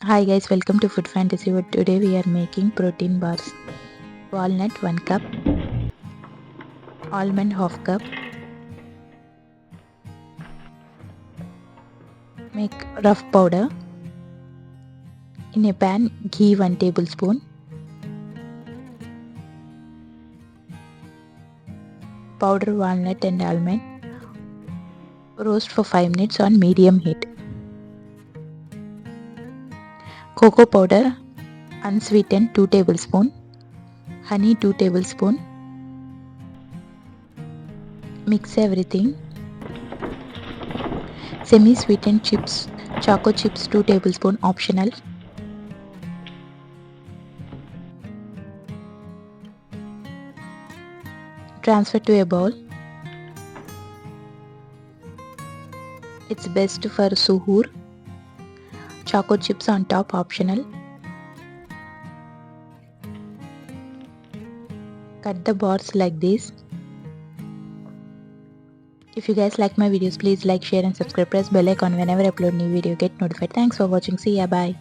Hi guys, welcome to Food Fantasy World. Today we are making protein bars. Walnut 1 cup, almond half cup. Make rough powder. In a pan, ghee 1 tablespoon. Powder walnut and almond. Roast for 5 minutes on medium heat. Cocoa powder unsweetened 2 tablespoon. Honey 2 tablespoon. Mix everything. Semi-sweetened chips, choco chips 2 tablespoon optional. Transfer to a bowl. It's best for suhoor. Choco chips on top optional. Cut the bars like this. If you guys like my videos, please like, share and subscribe. Press bell icon whenever I upload new video. Get notified. Thanks for watching. See ya. Bye.